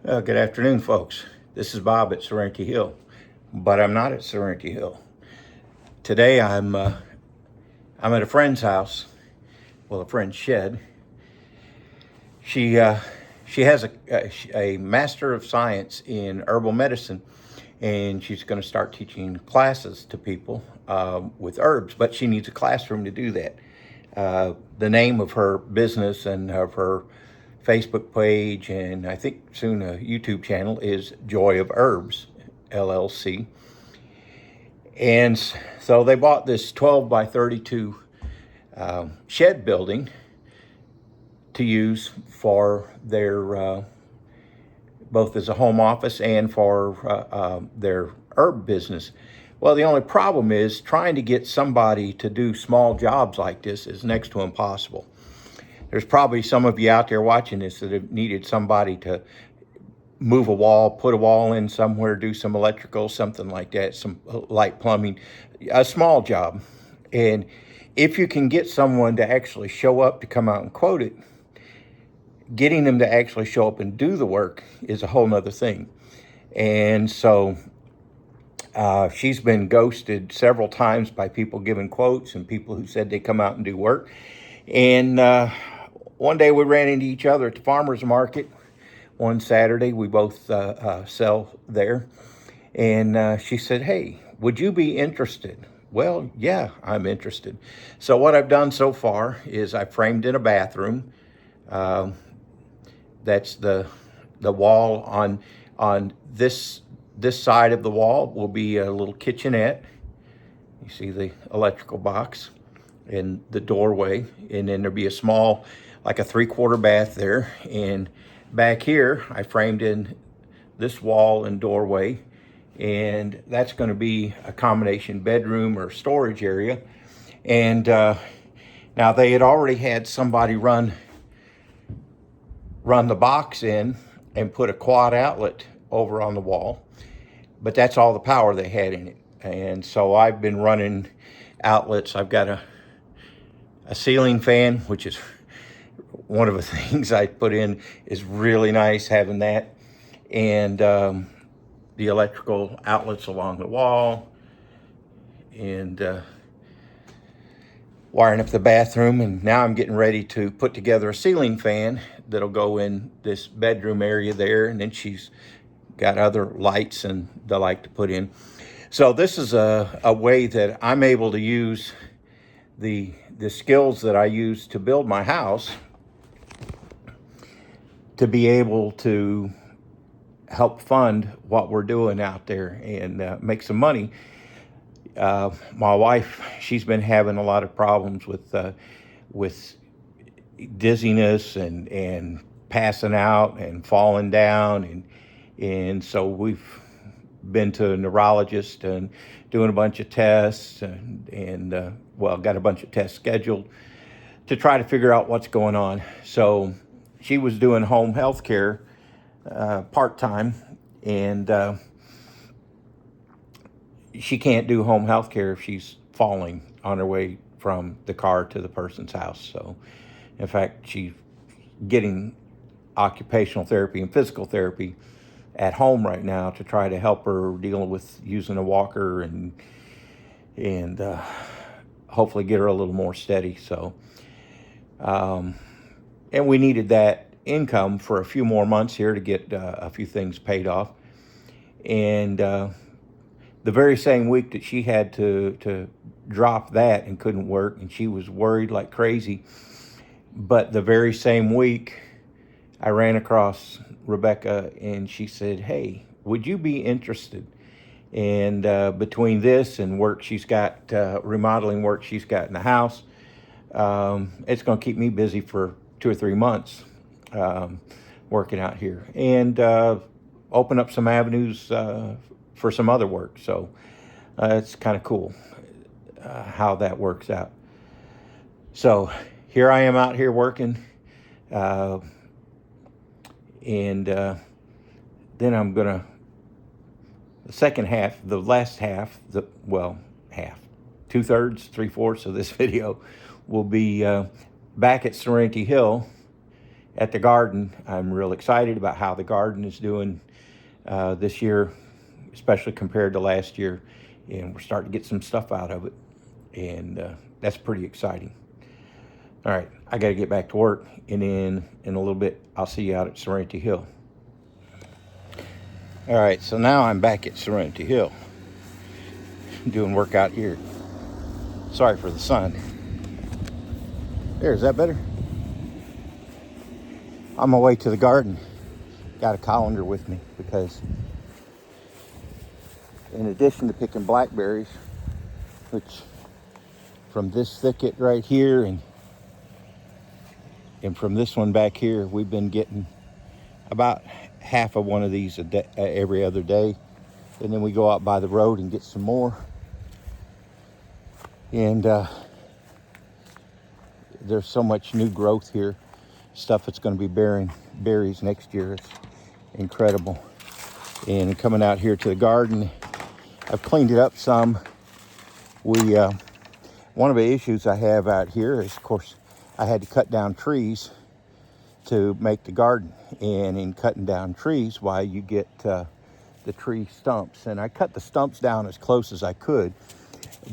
Good afternoon, folks. This is Bob at Serenity Hill, but I'm not at Serenity Hill. Today I'm at a friend's house, well, a friend's shed. She she has a Master of Science in Herbal Medicine, and she's going to start teaching classes to people with herbs, but she needs a classroom to do that. The name of her business and of her Facebook page, and I think soon a YouTube channel, is Joy of Herbs, LLC. And so they bought this 12 by 32 shed building to use for their both as a home office and for their herb business. Well, the only problem is trying to get somebody to do small jobs like this is next to impossible. There's probably some of you out there watching this that have needed somebody to move a wall, put a wall in somewhere, do some electrical, something like that, some light plumbing, a small job. And if you can get someone to actually show up to come out and quote it, getting them to actually show up and do the work is a whole nother thing. And so she's been ghosted several times by people giving quotes and people who said they come out and do work. And one day we ran into each other at the farmer's market one Saturday. We both sell there. And she said, "Hey, would you be interested?" Well, yeah, I'm interested. So what I've done so far is I framed in a bathroom. That's the wall on this side of the wall will be a little kitchenette. You see the electrical box and the doorway, and then there'll be a small, like a 3/4 bath there. And back here, I framed in this wall and doorway, and that's going to be a combination bedroom or storage area. And now they had already had somebody run the box in and put a quad outlet over on the wall, but that's all the power they had in it. And so I've been running outlets. I've got a ceiling fan, which is one of the things I put in, is really nice having that. And the electrical outlets along the wall, and wiring up the bathroom. And now I'm getting ready to put together a ceiling fan that'll go in this bedroom area there. And then she's got other lights and the like to put in. So this is a way that I'm able to use the skills that I use to build my house to be able to help fund what we're doing out there and make some money. My wife, she's been having a lot of problems with dizziness and passing out and falling down, and so we've been to a neurologist and doing a bunch of tests and well, got a bunch of tests scheduled to try to figure out what's going on. So she was doing home health care part-time, and she can't do home health care if she's falling on her way from the car to the person's house. So in fact, she's getting occupational therapy and physical therapy at home right now to try to help her deal with using a walker and hopefully get her a little more steady. So and we needed that income for a few more months here to get a few things paid off. And the very same week that she had to drop that and couldn't work, and she was worried like crazy, but the very same week I ran across Rebecca, and she said, "Hey, would you be interested?" And between this and work she's got, remodeling work she's got in the house, it's going to keep me busy for 2 or 3 months working out here, and open up some avenues for some other work. So it's kind of cool how that works out. So here I am out here working, and then I'm gonna, the second half, the last half, half, 2/3, 3/4 of this video will be back at Serenity Hill at the garden. I'm real excited about how the garden is doing this year, especially compared to last year. And we're starting to get some stuff out of it. And that's pretty exciting. All right, I got to get back to work. And then in a little bit, I'll see you out at Serenity Hill. All right, so now I'm back at Serenity Hill doing work out here. Sorry for the sun. There, is that better? On my way to the garden. Got a colander with me because in addition to picking blackberries, which from this thicket right here and from this one back here, we've been getting about half of one of these a day, every other day. And then we go out by the road and get some more. And there's so much new growth here. Stuff that's going to be bearing berries next year. It's incredible. And coming out here to the garden, I've cleaned it up some. One of the issues I have out here is, of course, I had to cut down trees to make the garden. And in cutting down trees, why you get the tree stumps. And I cut the stumps down as close as I could,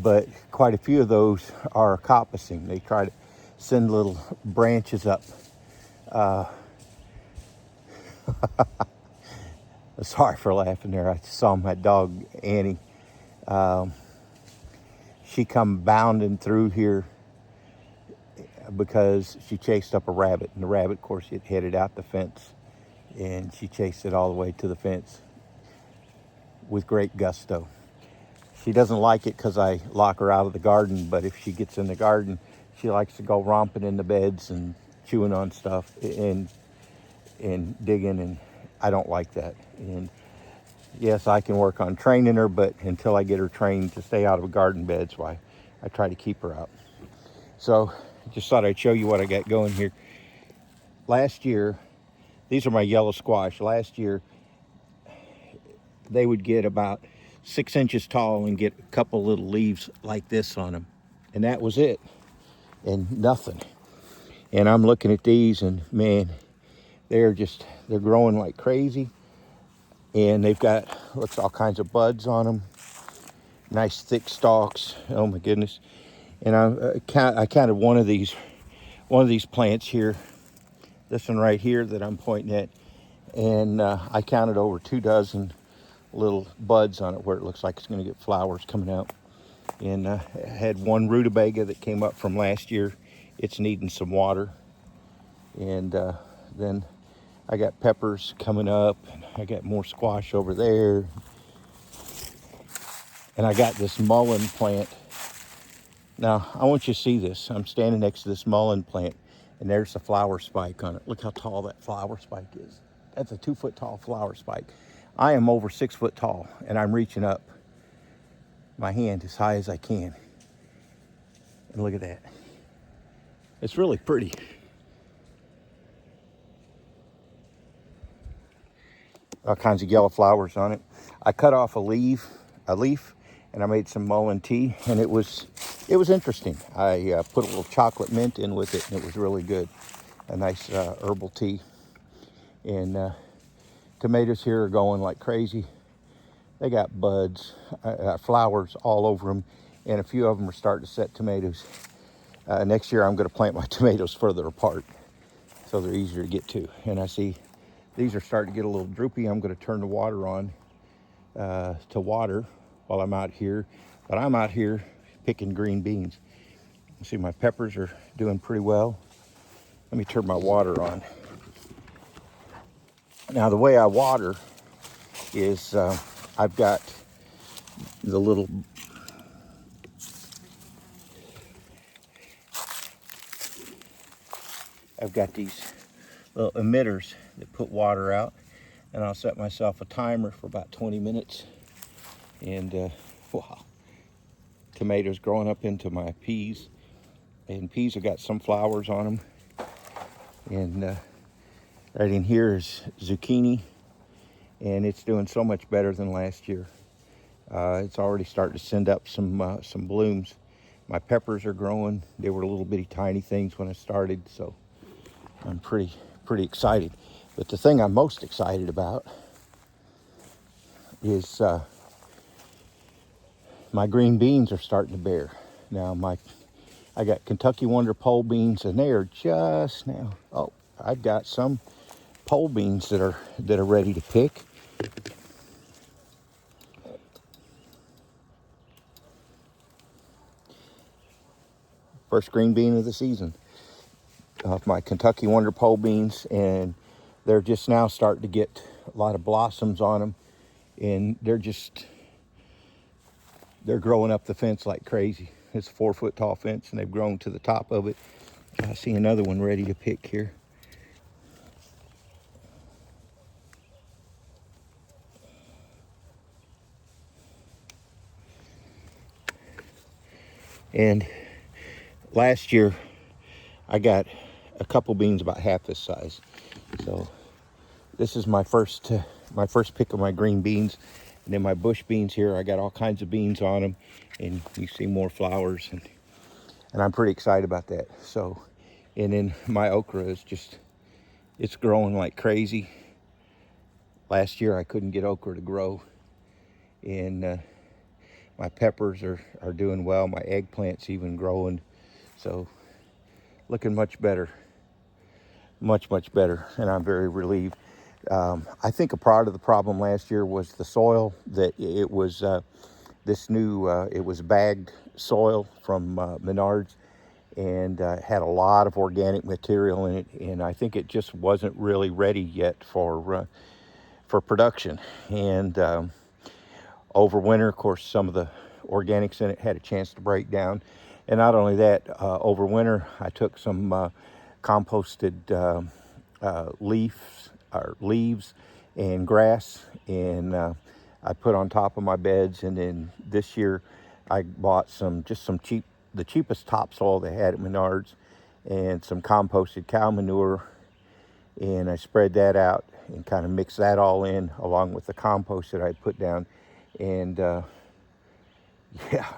but quite a few of those are coppicing. They try to send little branches up. Sorry for laughing there. I saw my dog, Annie. She come bounding through here because she chased up a rabbit. And the rabbit, of course, it headed out the fence. And she chased it all the way to the fence with great gusto. She doesn't like it because I lock her out of the garden. But if she gets in the garden, she likes to go romping in the beds and chewing on stuff and digging. And I don't like that. And yes, I can work on training her, but until I get her trained to stay out of garden beds, why I try to keep her out. So just thought I'd show you what I got going here. Last year, these are my yellow squash. Last year, they would get about 6 inches tall and get a couple little leaves like this on them. And that was it. And nothing. And I'm looking at these and man, they're growing like crazy. And they've got, looks, all kinds of buds on them. Nice thick stalks. Oh my goodness. And I counted one of these plants here. This one right here that I'm pointing at. And I counted over 2 dozen little buds on it where it looks like it's going to get flowers coming out. And I had one rutabaga that came up from last year. It's needing some water. And then I got peppers coming up. And I got more squash over there. And I got this mullein plant. Now, I want you to see this. I'm standing next to this mullein plant. And there's a flower spike on it. Look how tall that flower spike is. That's a 2-foot tall flower spike. I am over 6 foot tall, and I'm reaching up my hand as high as I can. And look at that. It's really pretty. All kinds of yellow flowers on it. I cut off a leaf, and I made some mullein tea, and it was interesting. I put a little chocolate mint in with it, and it was really good. A nice herbal tea. And tomatoes here are going like crazy. They got buds, flowers all over them, and a few of them are starting to set tomatoes. Next year I'm going to plant my tomatoes further apart so they're easier to get to. And I see these are starting to get a little droopy. I'm going to turn the water on to water while I'm out here. But I'm out here picking green beans. You see my peppers are doing pretty well. Let me turn my water on. Now the way I water is I've got the little these little emitters that put water out, and I'll set myself a timer for about 20 minutes. And wow, tomatoes growing up into my peas, and peas have got some flowers on them. And right in here is zucchini, and it's doing so much better than last year. It's already starting to send up some blooms. My peppers are growing. They were little bitty tiny things when I started, so I'm pretty pretty excited. But the thing I'm most excited about is my green beans are starting to bear. Now I got Kentucky Wonder pole beans, and they are just now. Oh, I've got some pole beans that are ready to pick. First green bean of the season off my Kentucky Wonder pole beans, and they're just now starting to get a lot of blossoms on them, and they're growing up the fence like crazy. It's a 4-foot tall fence, and they've grown to the top of it. I see another one ready to pick here. And last year I got a couple beans about half this size. So this is my first pick of my green beans. And then my bush beans here, I got all kinds of beans on them, and you see more flowers, and I'm pretty excited about that. So, and then my okra is it's growing like crazy. Last year I couldn't get okra to grow, and my peppers are doing well. My eggplant's even growing, so looking much better, much better, and I'm very relieved. I think a part of the problem last year was the soil. That it was this new, it was bagged soil from Menards, and had a lot of organic material in it, and I think it just wasn't really ready yet for production. And over winter, of course, some of the organics in it had a chance to break down. And not only that, over winter, I took some composted leaves and grass, and I put on top of my beds. And then this year, I bought the cheapest topsoil they had at Menards, and some composted cow manure, and I spread that out and kind of mixed that all in along with the compost that I put down. And yeah,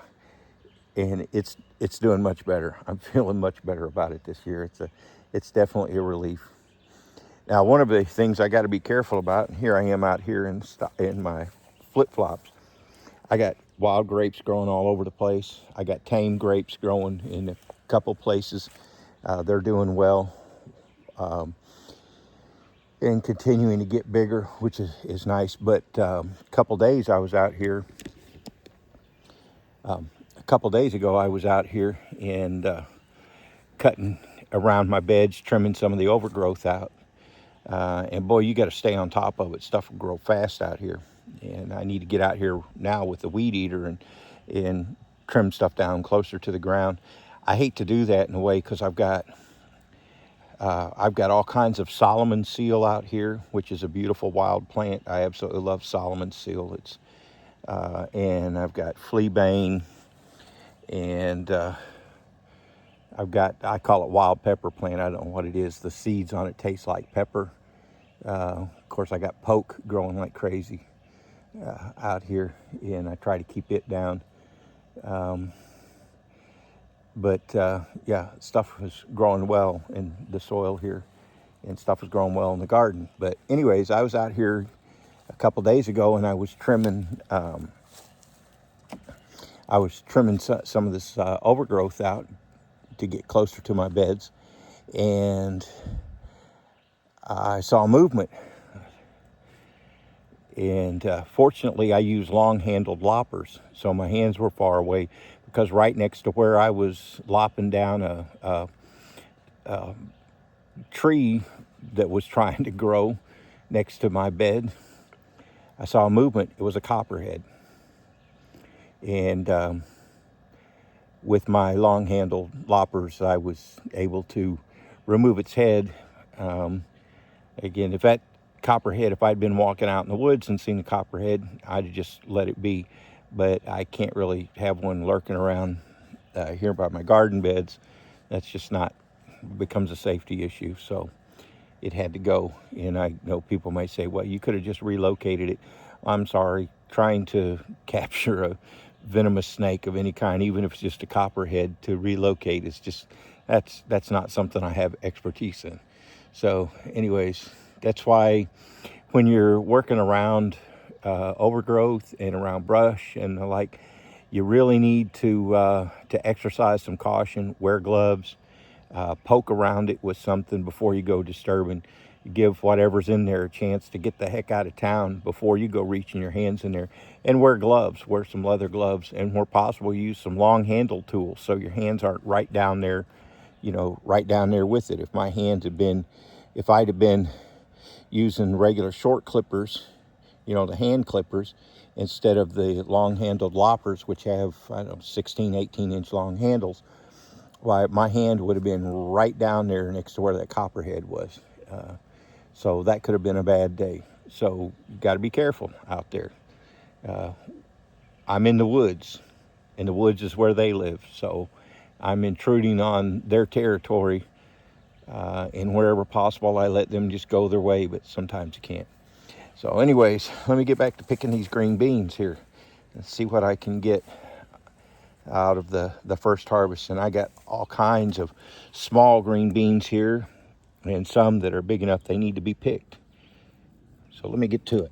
and it's doing much better. I'm feeling much better about it this year. It's definitely a relief. Now, one of the things I got to be careful about, and here I am out here in my flip-flops, I got wild grapes growing all over the place. I got tame grapes growing in a couple places. They're doing well, and continuing to get bigger, which is nice. But a couple days ago, I was out here and cutting around my beds, trimming some of the overgrowth out. And boy, you got to stay on top of it. Stuff will grow fast out here. And I need to get out here now with the weed eater and trim stuff down closer to the ground. I hate to do that in a way because I've got all kinds of Solomon seal out here, which is a beautiful wild plant. I absolutely love Solomon seal. And I've got fleabane, and I call it wild pepper plant. I don't know what it is. The seeds on it taste like pepper. Of course, I got poke growing like crazy out here, and I try to keep it down. But yeah, stuff is growing well in the soil here, and stuff is growing well in the garden. But anyways, I was out here a couple days ago, and I was trimming some of this overgrowth out to get closer to my beds, and I saw movement. And fortunately, I use long-handled loppers, so my hands were far away, because right next to where I was lopping down a tree that was trying to grow next to my bed, I saw a movement. It was a copperhead. And with my long-handled loppers, I was able to remove its head. Again, if I'd been walking out in the woods and seen a copperhead, I'd have just let it be. But I can't really have one lurking around here by my garden beds. That's just becomes a safety issue. So it had to go. And I know people may say, well, you could have just relocated it. I'm sorry, trying to capture a venomous snake of any kind, even if it's just a copperhead, to relocate, that's not something I have expertise in. So anyways, that's why when you're working around overgrowth and around brush and the like, you really need to exercise some caution, wear gloves, poke around it with something before you go disturbing. Give whatever's in there a chance to get the heck out of town before you go reaching your hands in there. And wear gloves, wear some leather gloves, and where possible use some long handled tools so your hands aren't right down there, right down there with it. If I'd have been using regular short clippers, the hand clippers, instead of the long handled loppers, which have, I don't know, 16, 18-inch long handles, why my hand would have been right down there next to where that copperhead was. So that could have been a bad day. So you got to be careful out there. I'm in the woods, and the woods is where they live. So I'm intruding on their territory, and wherever possible, I let them just go their way, but sometimes you can't. So anyways, let me get back to picking these green beans here and see what I can get out of the first harvest. And I got all kinds of small green beans here and some that are big enough they need to be picked. So let me get to it.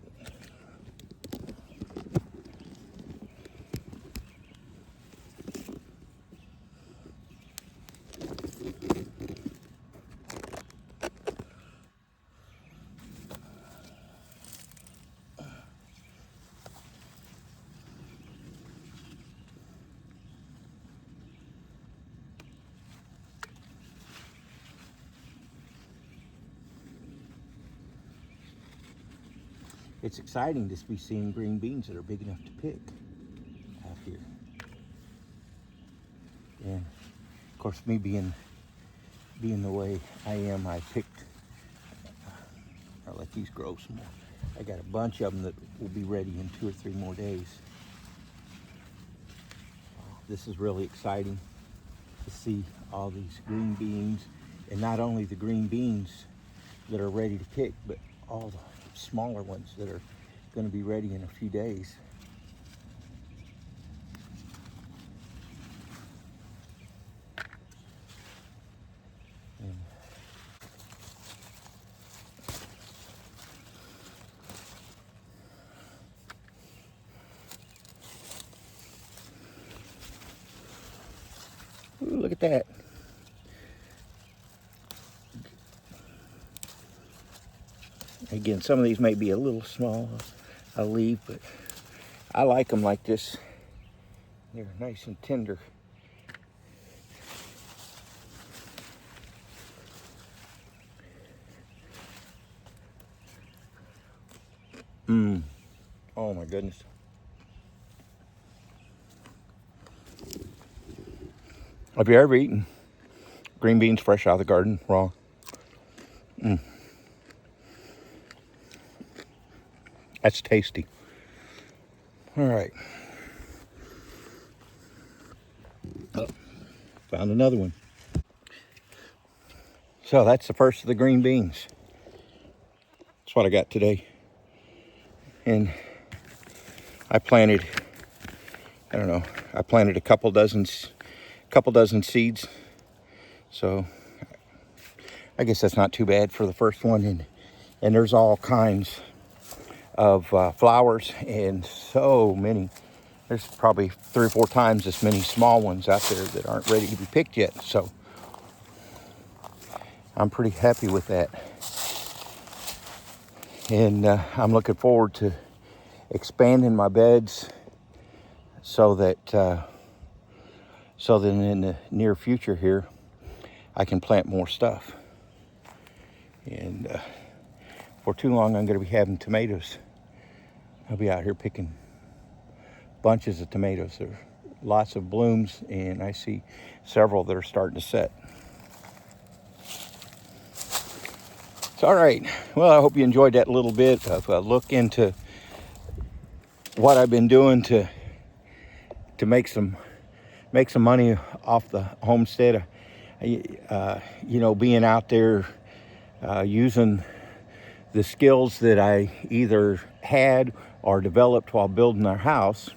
It's exciting to be seeing green beans that are big enough to pick out here. And of course, me being the way I am, I picked, I'll let these grow some more. I got a bunch of them that will be ready in 2 or 3 more days. This is really exciting to see all these green beans, and not only the green beans that are ready to pick, but all the smaller ones that are going to be ready in a few days. And ooh, look at that. Again, some of these may be a little small, I'll leave, but I like them like this. They're nice and tender. Oh my goodness. Have you ever eaten green beans fresh out of the garden, raw? That's tasty. All right. Oh, found another one. So that's the first of the green beans. That's what I got today. And I planted, I don't know, I planted a couple dozen seeds. So I guess that's not too bad for the first one. And there's all kinds of flowers and so many. There's probably 3 or 4 times as many small ones out there that aren't ready to be picked yet. So I'm pretty happy with that. And I'm looking forward to expanding my beds so that in the near future here, I can plant more stuff. And for too long, I'm going to be having tomatoes. I'll be out here picking bunches of tomatoes. There are lots of blooms, and I see several that are starting to set. So, all right. Well, I hope you enjoyed that little bit of a look into what I've been doing to make some money off the homestead. Being out there using the skills that I either had or developed while building our house,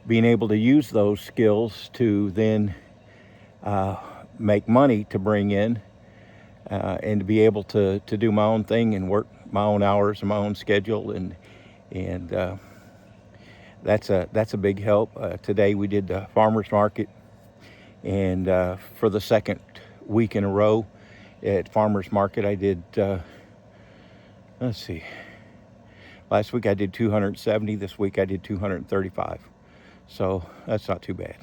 being able to use those skills to then make money to bring in and to be able to do my own thing and work my own hours and my own schedule, and that's a big help. Today we did the farmers market, and for the second week in a row at farmers market, I did. Let's see. Last week I did 270. This week I did 235. So that's not too bad.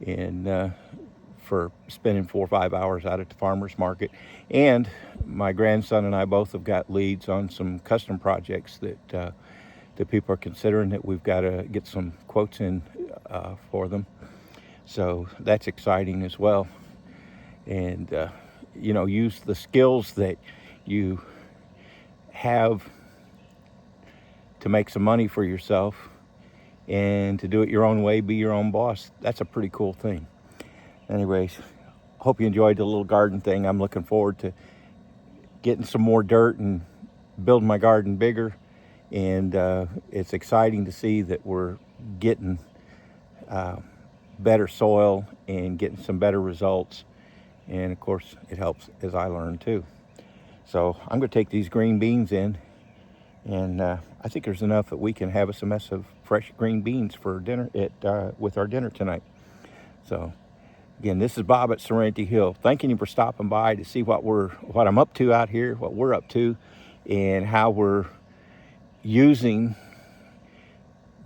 And for spending 4 or 5 hours out at the farmers market. And my grandson and I both have got leads on some custom projects that people are considering, that we've got to get some quotes in for them. So that's exciting as well. And use the skills that you have to make some money for yourself and to do it your own way, be your own boss. That's a pretty cool thing. Anyways, hope you enjoyed the little garden thing. I'm looking forward to getting some more dirt and building my garden bigger. And it's exciting to see that we're getting better soil and getting some better results. And of course, it helps as I learn too. So I'm going to take these green beans in, and I think there's enough that we can have us a mess of fresh green beans for dinner with our dinner tonight. So again, this is Bob at Serenity Hill. Thanking you for stopping by to see what I'm up to out here, what we're up to, and how we're using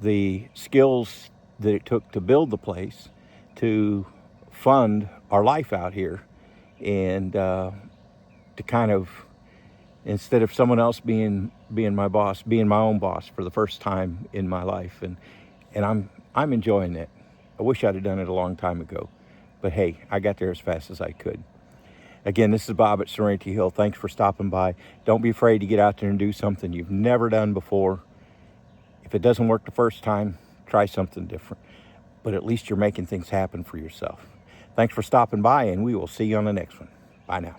the skills that it took to build the place to fund our life out here, and to kind of, instead of someone else being my boss, being my own boss for the first time in my life, and I'm enjoying it. I wish I'd have done it a long time ago, but hey, I got there as fast as I could. Again, this is Bob at Serenity Hill. Thanks for stopping by. Don't be afraid to get out there and do something you've never done before. If it doesn't work the first time, try something different. But at least you're making things happen for yourself. Thanks for stopping by, and we will see you on the next one. Bye now.